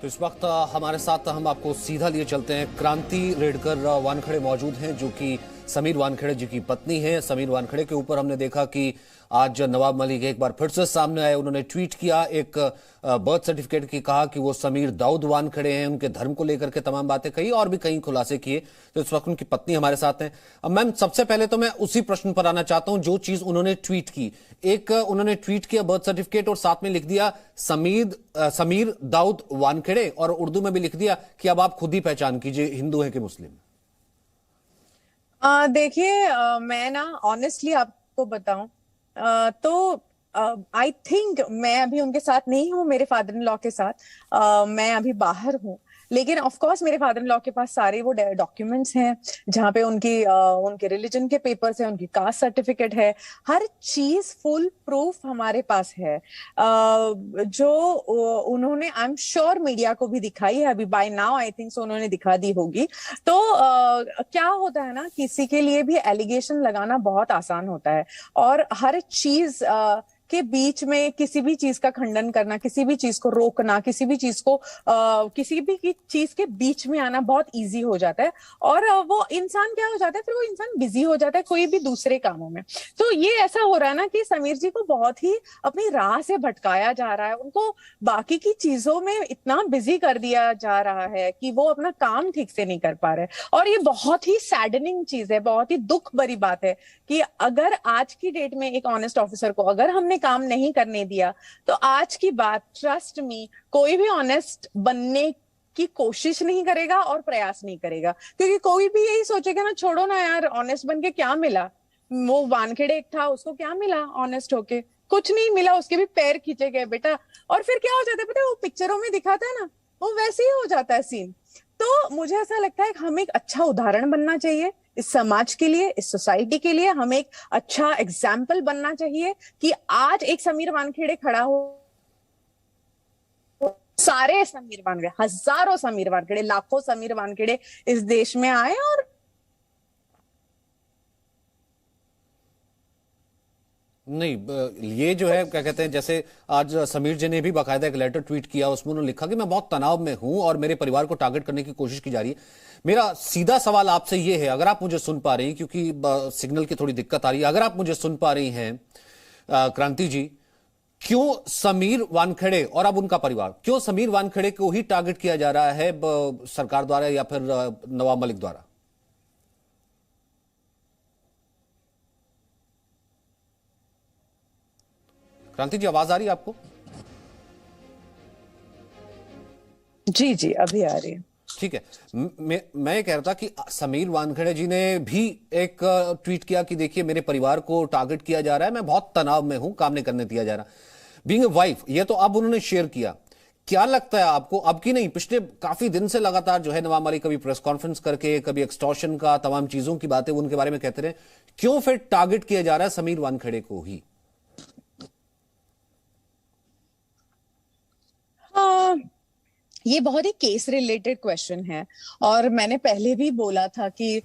तो इस वक्त हमारे साथ हम आपको सीधा लिए चलते हैं। क्रांति रेडकर वानखेड़े मौजूद हैं, जो कि समीर वानखेड़े जी की पत्नी है। समीर वानखेड़े के ऊपर हमने देखा कि आज नवाब मलिक एक बार फिर से सामने आए। उन्होंने ट्वीट किया एक बर्थ सर्टिफिकेट की, कहा कि वो समीर दाऊद वानखेड़े हैं, उनके धर्म को लेकर के तमाम बातें कही और भी कई खुलासे किए। तो इस वक्त उनकी पत्नी हमारे साथ हैं। अब मैम, सबसे पहले तो मैं उसी प्रश्न पर आना चाहता हूं जो चीज उन्होंने ट्वीट की। एक उन्होंने ट्वीट किया बर्थ सर्टिफिकेट और साथ में लिख दिया समीर दाऊद वानखेड़े, और उर्दू में भी लिख दिया कि अब आप खुद ही पहचान कीजिए हिंदू है कि मुस्लिम। देखिए, मैं ना ऑनेस्टली आपको बताऊं, तो आई थिंक मैं अभी उनके साथ नहीं हूँ, मेरे फादर इन लॉ के साथ। मैं अभी बाहर हूँ, लेकिन ऑफ कोर्स मेरे फादर इन लॉ के पास सारे वो डॉक्यूमेंट्स हैं जहाँ पे उनके रिलीजन के पेपर्स हैं, उनकी कास्ट सर्टिफिकेट है, हर चीज फुल प्रूफ हमारे पास है। जो उन्होंने आई एम श्योर मीडिया को भी दिखाई है, अभी by now I think so उन्होंने दिखा दी होगी। तो क्या होता है ना, किसी के लिए भी एलिगेशन लगाना बहुत आसान होता है, और हर चीज के बीच में किसी भी चीज का खंडन करना, किसी भी चीज को रोकना, किसी भी चीज को किसी भी चीज के बीच में आना बहुत इजी हो जाता है। और वो इंसान क्या हो जाता है, फिर वो इंसान बिजी हो जाता है कोई भी दूसरे कामों में। तो ये ऐसा हो रहा है ना कि समीर जी को बहुत ही अपनी राह से भटकाया जा रहा है, उनको बाकी की चीजों में इतना बिजी कर दिया जा रहा है कि वो अपना काम ठीक से नहीं कर पा रहे। और ये बहुत ही सैडनिंग चीज है, बहुत ही दुख भरी बात है कि अगर आज की डेट में एक ऑनेस्ट ऑफिसर को अगर हमने काम नहीं करने दिया, तो आज की बात, ट्रस्ट मी, कोई भी ऑनेस्ट बनने की कोशिश नहीं करेगा और प्रयास नहीं करेगा, क्योंकि कोई भी यही सोचेगा ना, छोड़ो ना यार, ऑनेस्ट बन के क्या मिला। वो वानखेड़े एक था, उसको क्या मिला ऑनेस्ट होके? कुछ नहीं मिला, उसके भी पैर खींचे गए बेटा। और फिर क्या हो जाता है पता है, वो पिक्चरों में दिखाता है ना, वो वैसे ही हो जाता है सीन। तो मुझे ऐसा लगता है कि हमें एक अच्छा उदाहरण बनना चाहिए इस समाज के लिए, इस सोसाइटी के लिए। हमें एक अच्छा एग्जाम्पल बनना चाहिए कि आज एक समीर वानखेड़े खड़ा हो, सारे समीर वानखेड़े, हजारों समीर वानखेड़े, लाखों समीर वानखेड़े इस देश में आए। और नहीं, ये जो है क्या कहते हैं, जैसे आज समीर जी ने भी बाकायदा एक लेटर ट्वीट किया, उसमें उन्होंने लिखा कि मैं बहुत तनाव में हूं और मेरे परिवार को टारगेट करने की कोशिश की जा रही है। मेरा सीधा सवाल आपसे ये है, अगर आप मुझे सुन पा रही हैं, क्योंकि सिग्नल की थोड़ी दिक्कत आ रही है, अगर आप मुझे सुन पा रही हैं क्रांति जी, क्यों समीर वानखेड़े और अब उनका परिवार, क्यों समीर वानखेड़े को ही टारगेट किया जा रहा है सरकार द्वारा या फिर नवाब मलिक द्वारा? क्रांति जी, आवाज आ रही है आपको? जी जी, अभी आ रही है। ठीक है। मैं ये कह रहा था कि समीर वानखेड़े जी ने भी एक ट्वीट किया कि देखिए मेरे परिवार को टारगेट किया जा रहा है, मैं बहुत तनाव में हूं, काम नहीं करने दिया जा रहा। बीइंग ए वाइफ, ये तो अब उन्होंने शेयर किया। क्या लगता है आपको, अब की नहीं, पिछले काफी दिन से लगातार जो है नवाब मलिक कभी प्रेस कॉन्फ्रेंस करके, कभी एक्सटॉर्शन का तमाम चीजों की बातें उनके बारे में कहते रहे, क्यों फिर टारगेट किया जा रहा है समीर वानखेड़े को ही? हाँ, ये बहुत ही केस रिलेटेड क्वेश्चन है। और मैंने पहले भी बोला था कि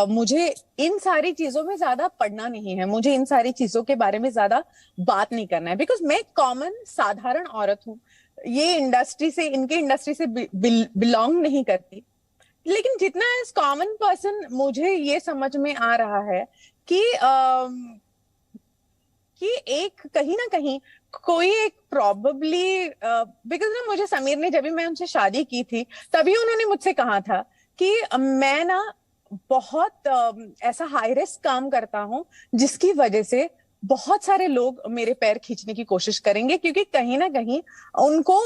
मुझे इन सारी चीजों में ज्यादा पढ़ना नहीं है, मुझे इन सारी चीजों के बारे में ज्यादा बात नहीं करना है, बिकॉज मैं कॉमन साधारण औरत हूँ, ये इंडस्ट्री से, इनके इंडस्ट्री से बिलोंग नहीं करती। लेकिन जितना एज कॉमन पर्सन मुझे ये समझ में आ रहा है कि एक कहीं ना कहीं कोई एक प्रॉबली, बिकॉज ना, मुझे समीर ने, जब भी मैं उनसे शादी की थी, तभी उन्होंने मुझसे कहा था कि मैं ना बहुत ऐसा हाई रिस्क काम करता हूँ, जिसकी वजह से बहुत सारे लोग मेरे पैर खींचने की कोशिश करेंगे, क्योंकि कहीं ना कहीं उनको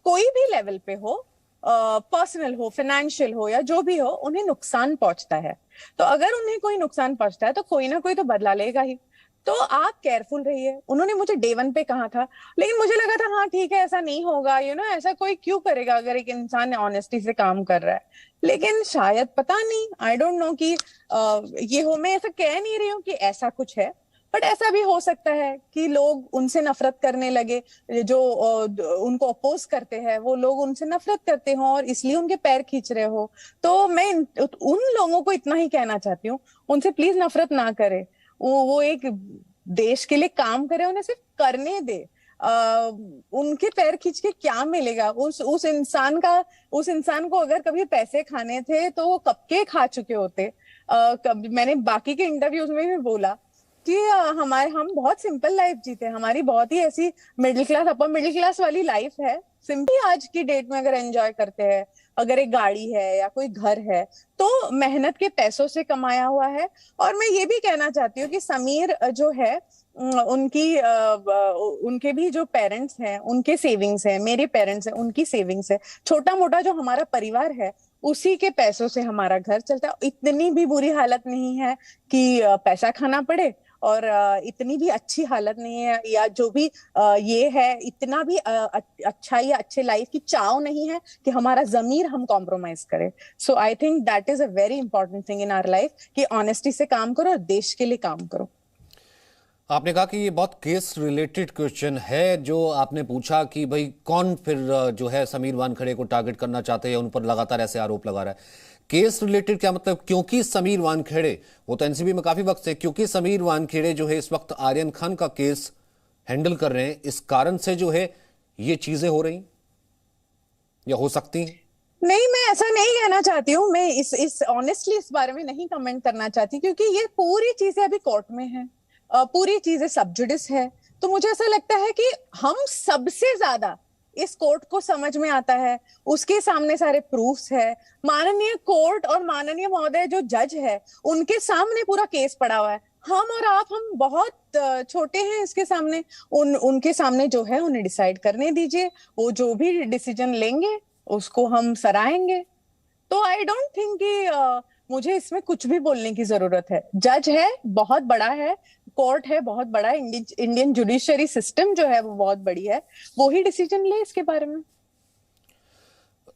कोई भी लेवल पे हो, पर्सनल हो, फाइनेंशियल हो, या जो भी हो, उन्हें नुकसान पहुंचता है। तो अगर उन्हें कोई नुकसान पहुंचता है तो कोई ना कोई तो बदला लेगा ही। तो आप केयरफुल रहिए, उन्होंने मुझे डे वन पे कहा था। लेकिन मुझे लगा था हाँ ठीक है, ऐसा नहीं होगा, ऐसा कोई क्यों करेगा अगर एक इंसान ऑनेस्टी से काम कर रहा है। लेकिन शायद, पता नहीं, आई डोंट नो कि ये हो, मैं ऐसा कह नहीं रही हूँ कि ऐसा कुछ है, बट ऐसा भी हो सकता है कि लोग उनसे नफरत करने लगे, जो उनको अपोज करते हैं, वो लोग उनसे नफरत करते हो और इसलिए उनके पैर खींच रहे हो। तो मैं उन लोगों को इतना ही कहना चाहती हूँ, उनसे प्लीज नफरत ना करे। वो एक देश के लिए काम करे, उन्हें सिर्फ करने दे। उनके पैर खींच के क्या मिलेगा? उस इंसान को अगर कभी पैसे खाने थे तो वो कब के खा चुके होते। मैंने बाकी के इंटरव्यूज में भी बोला कि हम बहुत सिंपल लाइफ जीते हैं, हमारी बहुत ही ऐसी middle class upper middle class वाली लाइफ है। सिंपली आज की डेट में अगर एंजॉय करते हैं, अगर एक गाड़ी है या कोई घर है तो मेहनत के पैसों से कमाया हुआ है। और मैं ये भी कहना चाहती हूँ कि समीर जो है उनके भी जो पेरेंट्स हैं उनके सेविंग्स है, मेरे पेरेंट्स हैं उनकी सेविंग्स है, छोटा मोटा जो हमारा परिवार है उसी के पैसों से हमारा घर चलता है। इतनी भी बुरी हालत नहीं है कि पैसा खाना पड़े, और इतनी भी अच्छी हालत नहीं है, या जो भी ये है इतना भी अच्छा या अच्छे लाइफ की चाव नहीं है कि हमारा जमीर हम कॉम्प्रोमाइज करें। So I think that is a very important thing in our life कि ऑनेस्टी से काम करो और देश के लिए काम करो। आपने कहा कि ये बहुत केस रिलेटेड क्वेश्चन है जो आपने पूछा कि भाई कौन फिर जो है समीर वानखेड़े को टारगेट करना चाहते हैं, उन पर लगातार ऐसे आरोप लगा रहा है। केस रिलेटेड क्या मतलब? क्योंकि समीर वानखेड़े, वो तो एनसीबी में काफी वक्त से, क्योंकि समीर वानखेड़े जो है इस वक्त आर्यन खान का केस हैंडल कर रहे हैं, इस कारण से जो है ये चीजें हो रही या हो सकती हैं। नहीं, मैं ऐसा नहीं कहना चाहती हूँ। मैं इस ऑनेस्टली इस बारे में नहीं कमेंट करना चाहती, क्योंकि ये पूरी चीजें अभी कोर्ट में है, पूरी चीजें सब जुडिस है। तो मुझे ऐसा लगता है कि हम सबसे ज्यादा इस कोर्ट को समझ में आता है, उसके सामने सारे प्रूफ्स है। माननीय कोर्ट और माननीय महोदय जो जज है उनके सामने पूरा केस पड़ा हुआ है। हम और हम बहुत छोटे हैं इसके सामने। उनके सामने जो है उन्हें डिसाइड करने दीजिए, वो जो भी डिसीजन लेंगे उसको हम सराहेंगे। तो आई डोंट थिंक कि मुझे इसमें कुछ भी बोलने की जरूरत है। जज है, बहुत बड़ा है, कोर्ट है, बहुत बड़ा है, इंडियन जुडिशरी सिस्टम जो है वो बहुत बड़ी है, वो ही डिसीजन ले इसके बारे में।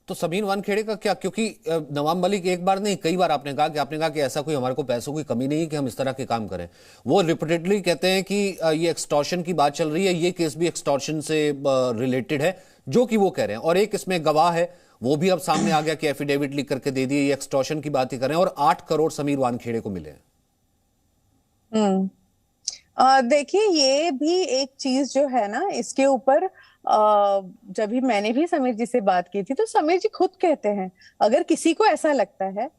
तो समीर वानखेड़े का क्या? क्योंकि नवाब मलिक एक बार नहीं कई बार आपने कहा कि ऐसा कोई हमारे को पैसों की कमी नहीं है कि हम इस तरह के काम करें। वो रिपीटेडली कहते हैं कि ये एक्सटॉर्शन की बात चल रही है, ये केस भी एक्सटॉर्शन से रिलेटेड है, जो कि वो कह रहे हैं। और एक इसमें गवाह है, वो भी अब सामने आ गया कि एफिडेविट लिख करके दे दिए, ये एक्सटॉर्शन की बात ही कर रहे हैं, और 8 करोड़ समीर वानखेड़े को मिले हैं। देखिए, ये भी एक चीज जो है ना, इसके ऊपर जब भी मैंने भी समीर जी से बात की थी तो समीर जी खुद कहते हैं अगर किसी को ऐसा लगता है,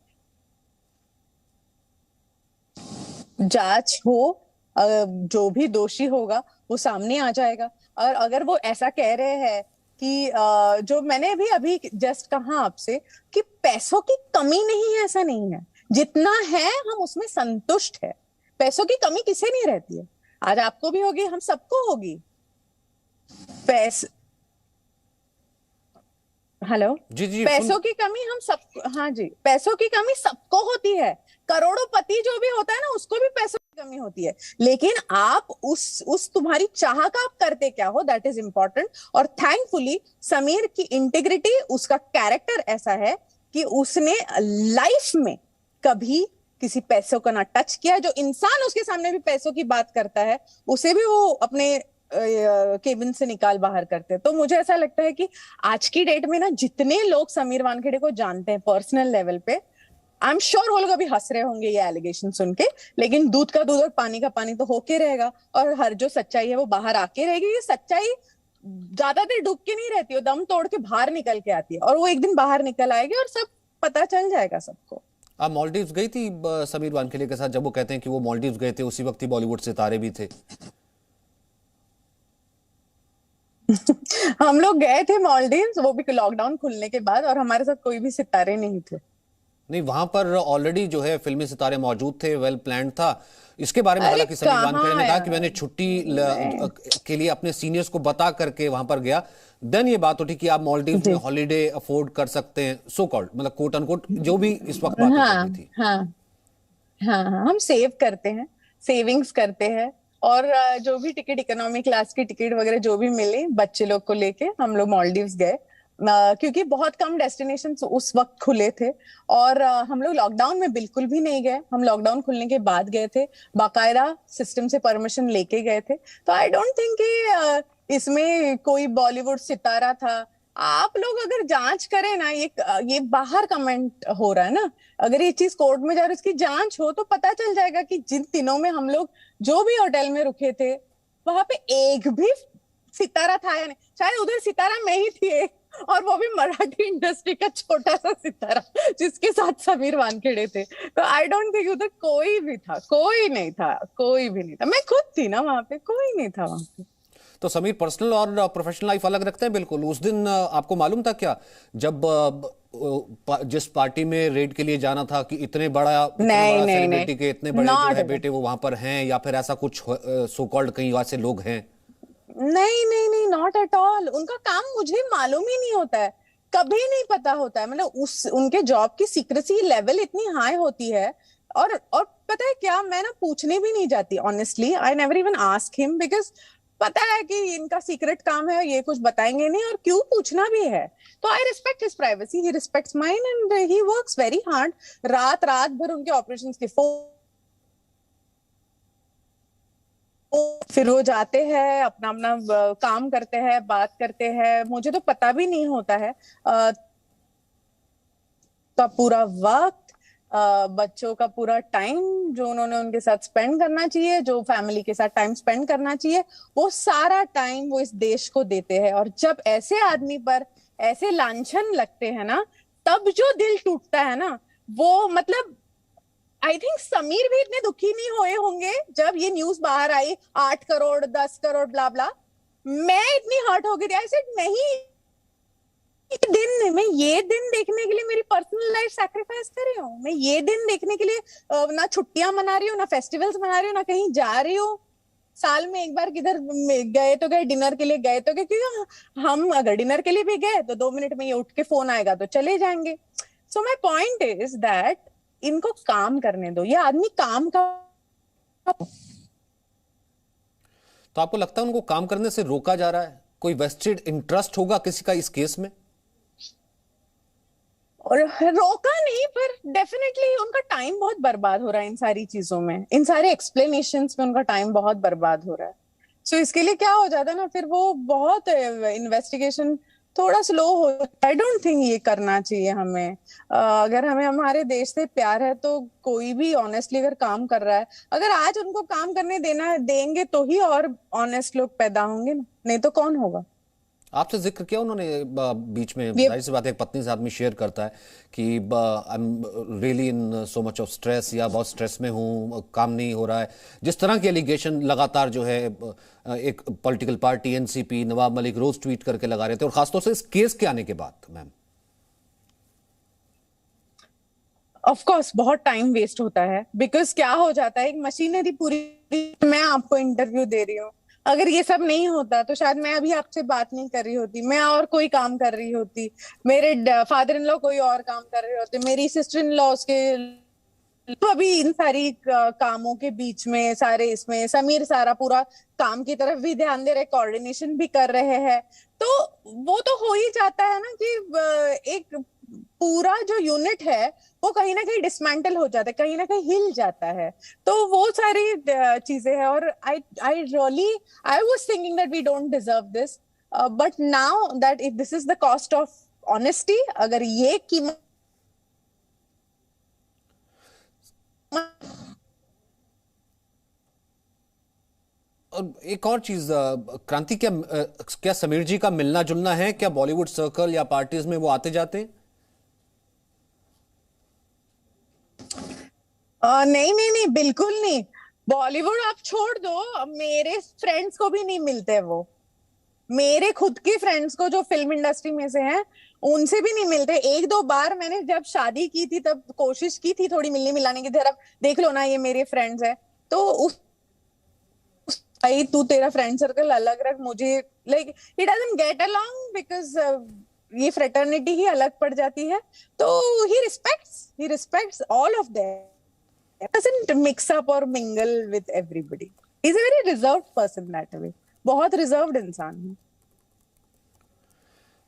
जांच हो, जो भी दोषी होगा वो सामने आ जाएगा। और अगर वो ऐसा कह रहे हैं कि जो मैंने भी अभी जस्ट कहा आपसे कि पैसों की कमी नहीं है, ऐसा नहीं है, जितना है हम उसमें संतुष्ट है। पैसों की कमी किसे नहीं रहती है? आज आपको भी होगी, हम सबको होगी। पैस हेलो जी जी पैसों की कमी हम सब, हाँ जी, पैसों की कमी सबको होती है। करोड़ोंपति जो भी होता है ना, उसको भी पैसों की कमी होती है। लेकिन आप उस तुम्हारी चाह का आप करते क्या हो, दैट इज इंपॉर्टेंट। और थैंकफुली समीर की इंटीग्रिटी, उसका कैरेक्टर ऐसा है कि उसने लाइफ में कभी किसी पैसों को ना टच किया। जो इंसान उसके सामने भी पैसों की बात करता है उसे भी वो अपने केबिन से निकाल बाहर करते हैं। तो मुझे ऐसा लगता है कि आज की डेट में ना, जितने लोग समीर वानखेड़े को जानते हैं पर्सनल लेवल पे, आई एम श्योर वो लोग अभी हंस रहे होंगे ये एलिगेशन सुन के, लेकिन दूध का दूध और पानी का पानी तो होके रहेगा, और हर जो सच्चाई है वो बाहर आके रहेगी। ये सच्चाई ज्यादा देर डूब के नहीं रहती है, दम तोड़ के बाहर निकल के आती है, और वो एक दिन बाहर निकल आएगी और सब पता चल जाएगा सबको। आप मालदीव्स गई थी समीर वानखेड़े के साथ? जब वो कहते हैं कि वो मालदीव्स गए थे, उसी वक्त ही बॉलीवुड सितारे भी थे। हम लोग गए थे मालदीव्स, वो भी लॉकडाउन खुलने के बाद, और हमारे साथ कोई भी सितारे नहीं थे। नहीं, वहां पर ऑलरेडी जो है फिल्मी सितारे मौजूद थे, वेल प्लान्ड था। इसके बारे में अरे हालांकि समीर वानखेड़े ने कहा कि मैंने छुट्टी मैं के लिए अपने सीनियर्स को बता करके वहां पर गया। देन ये बात उठी कि आप मालदीव में हॉलीडे अफोर्ड कर सकते हैं, सो कॉल्ड, मतलब कोट अनकोट, जो भी इस वक्त बातें चल रही थी। हाँ हाँ हाँ, हम सेव करते हैं, सेविंग्स करते हैं, और जो भी टिकट, इकोनॉमी क्लास की टिकट वगैरह जो भी मिले बच्चे लोग को लेके हम लोग मालदीव्स गए। क्योंकि बहुत कम डेस्टिनेशन उस वक्त खुले थे, और हम लोग लॉकडाउन में बिल्कुल भी नहीं गए। हम लॉकडाउन खुलने के बाद गए थे, बाकायदा सिस्टम से परमिशन लेके गए थे। तो आई डोंट थिंक कि इसमें कोई बॉलीवुड सितारा था। आप लोग अगर जांच करें ना, ये बाहर कमेंट हो रहा है ना, अगर ये चीज कोर्ट में जा रही है, उसकी जांच हो तो पता चल जाएगा कि जिन दिनों में हम लोग जो भी होटल में रुके थे, वहां पे एक भी सितारा था या नहीं, शायद उधर सितारा मैं ही थी एक, और वो भी मराठी इंडस्ट्री का छोटा सा सितारा जिसके साथ समीर वानखेड़े थे। तो आई डोंट थिंक उधर कोई भी था, कोई नहीं था, कोई भी नहीं था। मैं खुद थी ना वहां पे, कोई नहीं था वहां पे। तो समीर पर्सनल और प्रोफेशनल लाइफ अलग रखते हैं बिल्कुल। उस दिन आपको मालूम था क्या, जब जिस पार्टी में रेड के लिए जाना था, कि इतने बड़ा नहीं नहीं नहीं, सेलिब्रिटी के इतने बड़े जो नॉट है एट ऑल। बेटे वो वहां पर हैं, या फिर ऐसा कुछ सो कॉल्ड कहीं ऐसे लोग हैं? नहीं नहीं नहीं, नॉट एट ऑल। उनका काम मुझे मालूम ही नहीं होता है, कभी नहीं पता होता है। मतलब उस उनके जॉब की सीक्रेसी लेवल इतनी हाई होती है। और पता है क्या, मैं ना पूछने भी नहीं जाती honestly. I never even ask him, because पता है कि इनका सीक्रेट काम है, ये कुछ बताएंगे नहीं, और क्यों पूछना भी है। तो I respect his privacy, he respects mine, and he works very hard. रात रात भर उनके ऑपरेशंस के फोन, फिर वो जाते हैं अपना अपना काम करते हैं, बात करते हैं। मुझे तो पता भी नहीं होता है। का पूरा वक्त, बच्चों का पूरा टाइम जो उन्होंने उनके साथ स्पेंड करना चाहिए, जो फैमिली के साथ टाइम स्पेंड करना चाहिए, वो सारा टाइम वो इस देश को देते हैं। और जब ऐसे आदमी पर ऐसे लांछन लगते हैं ना, तब जो दिल टूटता है ना, वो मतलब आई थिंक समीर भी इतने दुखी नहीं हुए होंगे जब ये न्यूज बाहर आई, 8 करोड़ 10 करोड़ ब्ला ब्ला। मैं इतनी हर्ट हो गई थी। आई सेड नहीं, मैं ये दिन देखने के लिए मेरी पर्सनल लाइफ सैक्रिफाइस कर रही हूँ। मैं ये दिन देखने के लिए ना छुट्टियां मना रही हूँ, ना फेस्टिवल्स मना रही हूँ, ना कहीं जा रही हूँ। साल में एक बार किधर गए तो गए, डिनर के लिए गए तो गए, क्योंकि हम अगर डिनर के लिए भी गए तो 2 मिनट में ये उठ के फोन आएगा तो चले जाएंगे। सो माई पॉइंट इज दैट इनको काम करने दो, ये आदमी काम का। तो आपको लगता है उनको काम करने से रोका जा रहा है? कोई वेस्टेड इंटरेस्ट होगा किसी का इस केस में? और रोका नहीं, पर डेफिनेटली उनका टाइम बहुत बर्बाद हो रहा है इन सारी चीजों में, इन सारे एक्सप्लेनेशंस में उनका टाइम बहुत बर्बाद हो रहा है। सो इसके लिए क्या हो जाता है ना, फिर वो बहुत इन्वेस्टिगेशन थोड़ा स्लो हो। आई डोंट थिंक ये करना चाहिए हमें। अगर हमें हमारे देश से प्यार है तो कोई भी ऑनेस्टली अगर काम कर रहा है, अगर आज उनको काम करने देना देंगे तो ही और ऑनेस्ट लोग पैदा होंगे ना, नहीं तो कौन होगा। आपसे जिक्र किया उन्होंने बीच में, ये जाहिर सी बात है, एक पत्नी से आदमी शेयर करता है कि I am really in so much of stress, या बहुत स्ट्रेस में हूँ, काम नहीं हो रहा है। जिस तरह के एलिगेशन लगातार जो है एक political party NCP, Nawab Malik रोज ट्वीट करके लगा रहे थे, और खासतौर से इस केस के आने के बाद मैम। ऑफ कोर्स बहुत टाइम वेस्ट होता है, बिकॉज क्या हो जाता है, एक मशीनरी पूरी, मैं आपको इंटरव्यू दे रही हूँ, अगर ये सब नहीं होता तो शायद मैं अभी आपसे बात नहीं कर रही होती, मैं और कोई काम कर रही होती, मेरे फादर इन लॉ कोई और काम कर रहे होते, मेरी सिस्टर इन लॉ उसके। तो अभी इन सारी कामों के बीच में, सारे इसमें समीर सारा पूरा काम की तरफ भी ध्यान दे रहे, कोऑर्डिनेशन भी कर रहे हैं। तो वो तो हो ही जाता है ना कि एक पूरा जो यूनिट है वो कहीं ना कहीं डिसमेंटल हो जाता है, कहीं ना कहीं हिल जाता है। तो वो सारी चीजें हैं। और I I really I was thinking that we don't deserve this, but now that if this is the cost of honesty, अगर ये कीमत। और एक और चीज क्रांति, क्या क्या समीर जी का मिलना जुलना है क्या बॉलीवुड सर्कल या पार्टीज में? वो आते जाते हैं? नहीं नहीं नहीं, बिल्कुल नहीं। बॉलीवुड आप छोड़ दो, मेरे फ्रेंड्स को भी नहीं मिलते वो। मेरे खुद के फ्रेंड्स को जो फिल्म इंडस्ट्री में से हैं, उनसे भी नहीं मिलते। एक दो बार मैंने जब शादी की थी तब कोशिश की थी थोड़ी मिलने मिलाने की, जरा देख लो ना ये मेरे फ्रेंड्स हैं। तो भाई तू तेरा फ्रेंड सर्कल अलग रख, मुझे like it doesn't get along, because ये फ्रेटर्निटी ही अलग पड़ जाती है। तो he respects all of them, doesn't mix up or mingle with everybody. He's a very reserved person that way. बहुत रिजर्व्ड इंसान है।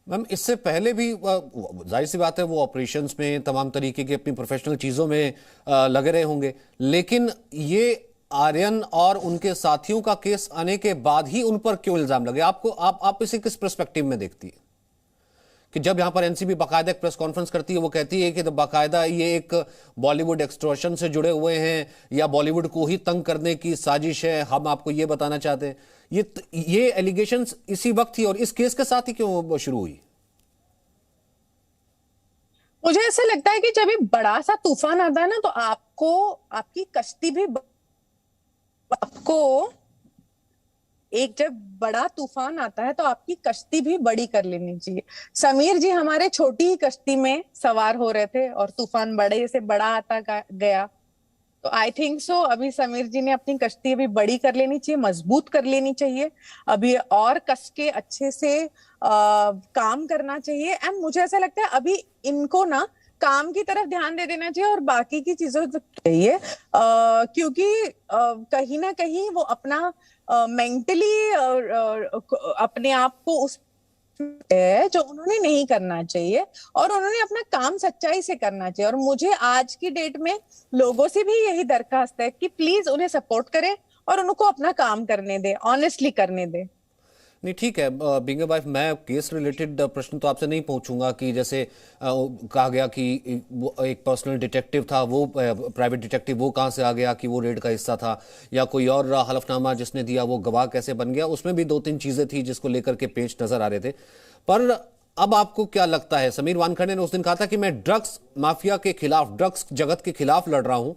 मैम इससे पहले भी जाहिर सी बात है वो ऑपरेशंस में तमाम तरीके की अपनी प्रोफेशनल चीजों में लगे रहे होंगे, लेकिन ये आर्यन और उनके साथियों का केस आने के बाद ही उन पर क्यों इल्जाम लगे? आपको आप इसे किस पर्सपेक्टिव में देखती है? कि जब यहाँ पर एनसीबी बाकायदा एक प्रेस कॉन्फ्रेंस करती है, वो कहती है कि तो बाकायदा ये एक बॉलीवुड एक्सटॉर्शन से जुड़े हुए हैं या बॉलीवुड को ही तंग करने की साजिश है, हम आपको ये बताना चाहते हैं। ये एलिगेशंस इसी वक्त ही और इस केस के साथ ही क्यों शुरू हुई? मुझे ऐसा लगता है कि जब ये बड़ा सा तूफान आता है ना, तो आपको आपकी कश्ती भी आपको एक जब बड़ा तूफान आता है तो आपकी कश्ती भी बड़ी कर लेनी चाहिए। समीर जी हमारे छोटी ही कश्ती में सवार हो रहे थे और तूफान बड़े से बड़ा आता गया। तो आई थिंक सो अभी समीर जी ने अपनी कश्ती अभी बड़ी कर लेनी चाहिए, मजबूत कर लेनी चाहिए, अभी और कस के अच्छे से काम करना चाहिए। एंड मुझे ऐसा लगता है अभी इनको ना काम की तरफ ध्यान दे देना चाहिए और बाकी की चीजों तो चाहिए, क्योंकि कहीं ना कहीं वो अपना मेंटली अपने आप को उस है जो उन्होंने नहीं करना चाहिए और उन्होंने अपना काम सच्चाई से करना चाहिए। और मुझे आज की डेट में लोगों से भी यही दरखास्त है कि प्लीज उन्हें सपोर्ट करें और उनको अपना काम करने दे, ऑनेस्टली करने दे। नहीं ठीक है, बीइंग अ वाइफ मैं केस रिलेटेड प्रश्न तो आपसे नहीं पूछूंगा कि जैसे कहा गया कि एक पर्सनल डिटेक्टिव था, वो प्राइवेट डिटेक्टिव वो कहाँ से आ गया कि वो रेड का हिस्सा था, या कोई और हलफनामा जिसने दिया वो गवाह कैसे बन गया, उसमें भी 2-3 चीजें थी जिसको लेकर के पेच नजर आ रहे थे। पर अब आपको क्या लगता है? समीर वानखेड़े ने उस दिन कहा था कि मैं ड्रग्स माफिया के खिलाफ, ड्रग्स जगत के खिलाफ लड़ रहा हूं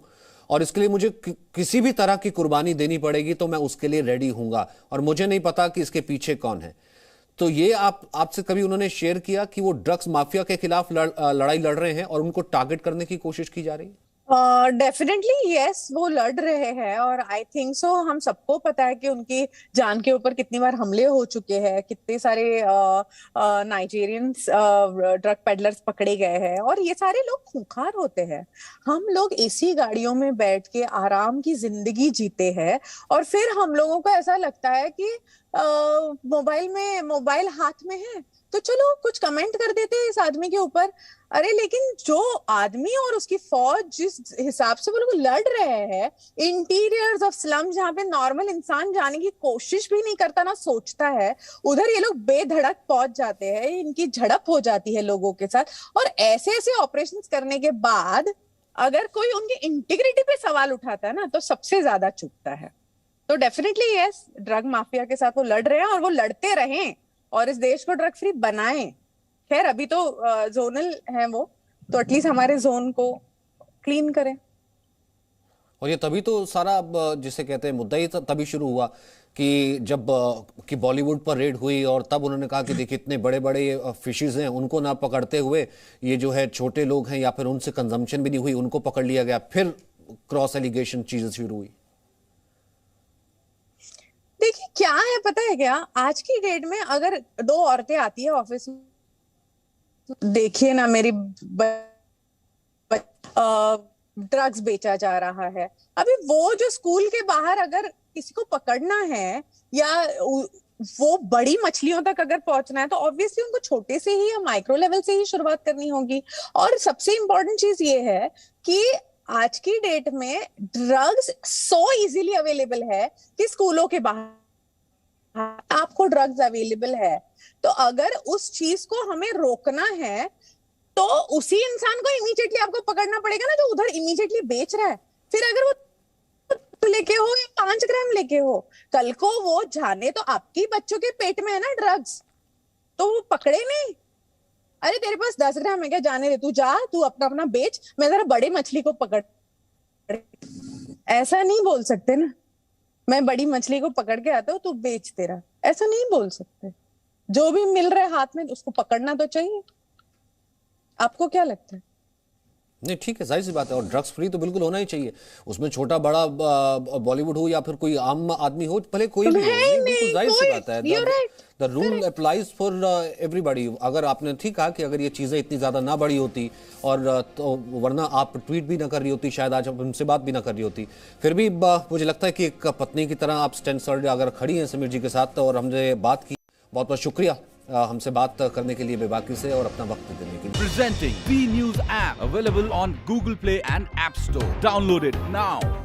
और इसके लिए मुझे किसी भी तरह की कुर्बानी देनी पड़ेगी तो मैं उसके लिए रेडी हूंगा और मुझे नहीं पता कि इसके पीछे कौन है। तो ये आपसे कभी उन्होंने शेयर किया कि वो ड्रग्स माफिया के खिलाफ लड़ाई लड़ रहे हैं और उनको टारगेट करने की कोशिश की जा रही है? डेफिनेटली यस, वो लड़ रहे हैं और आई थिंक सो हम सबको पता है कि उनकी जान के ऊपर कितनी बार हमले हो चुके हैं, कितने सारे नाइजीरियंस ड्रग पेडलर्स पकड़े गए हैं और ये सारे लोग खूंखार होते हैं। हम लोग एसी गाड़ियों में बैठ के आराम की जिंदगी जीते हैं और फिर हम लोगों को ऐसा लगता है कि मोबाइल हाथ में है तो चलो कुछ कमेंट कर देते हैं इस आदमी के ऊपर। अरे लेकिन जो आदमी और उसकी फौज जिस हिसाब से वो लोग लड़ रहे हैं इंटीरियर्स ऑफ स्लम, जहां पे नॉर्मल इंसान जाने की कोशिश भी नहीं करता ना सोचता है, उधर ये लोग बेधड़क पहुंच जाते हैं, इनकी झड़प हो जाती है लोगों के साथ। और ऐसे ऐसे ऑपरेशंस करने के बाद अगर कोई उनकी इंटीग्रिटी पे सवाल उठाता है ना तो सबसे ज्यादा चुभता है। तो डेफिनेटली यस, ड्रग माफिया के साथ वो लड़ रहे हैं और वो लड़ते रहें और इस देश को ड्रग फ्री बनाएं। खैर अभी तो जोनल है वो, तो एटलीस्ट हमारे जोन को क्लीन करें। और ये तभी तो सारा जिसे कहते हैं मुद्दा ही तभी शुरू हुआ कि जब कि बॉलीवुड पर रेड हुई और तब उन्होंने कहा कि देखिए इतने बड़े बड़े फिशेज हैं, उनको ना पकड़ते हुए ये जो है छोटे लोग हैं या फिर उनसे कंजम्पशन भी नहीं हुई उनको पकड़ लिया गया, फिर क्रॉस एलिगेशन चीजें शुरू हुई। देखिए क्या है पता है क्या, आज की डेट में अगर 2 औरतें आती है ऑफिस में, देखिए ना मेरी ड्रग्स बेचा जा रहा है, अभी वो जो स्कूल के बाहर अगर किसी को पकड़ना है या वो बड़ी मछलियों तक अगर पहुंचना है तो ऑब्वियसली उनको छोटे से ही या माइक्रो लेवल से ही शुरुआत करनी होगी। और सबसे इंपॉर्टेंट चीज ये है कि आज की डेट में ड्रग्स सो इजीली अवेलेबल है कि स्कूलों के बाहर आपको ड्रग्स अवेलेबल है। तो अगर उस चीज को हमें रोकना है तो उसी इंसान को इमीडिएटली आपको पकड़ना पड़ेगा ना जो उधर इमीडिएटली बेच रहा है। फिर अगर वो लेके हो या 5 ग्राम लेके हो, कल को वो जाने तो आपकी बच्चों के पेट में है ना ड्रग्स, तो वो पकड़े नहीं। अरे तेरे पास 10 ग्राम है क्या, जाने दे, तू जा, तू अपना अपना बेच, मैं जरा बड़ी मछली को पकड़। ऐसा नहीं बोल सकते ना, मैं बड़ी मछली को पकड़ के आता हूँ तू बेच तेरा, ऐसा नहीं बोल सकते। जो भी मिल रहा है हाथ में उसको पकड़ना तो चाहिए। आपको क्या लगता है? नहीं ठीक है, जाहिर सी बात है, और ड्रग्स फ्री तो बिल्कुल होना ही चाहिए। उसमें छोटा बड़ा बॉलीवुड हो या फिर कोई आम आदमी हो, भले कोई भी हो, ये बिल्कुल जाहिर सी बात है। The rule applies for everybody. अगर आपने ठीक कहा कि अगर ये चीजें इतनी ज्यादा ना बड़ी होती और तो वरना आप ट्वीट भी ना कर रही होती, शायद आज आप उनसे बात भी ना कर रही होती। फिर भी मुझे लगता है कि एक पत्नी की तरह आप स्टैंड अगर खड़ी हैं समीर जी के साथ और हमने बात की, बहुत बहुत शुक्रिया हमसे बात करने के लिए बेबाकी से और अपना वक्त देने के लिए। Presenting B News app available on Google Play and App Store. Download it now.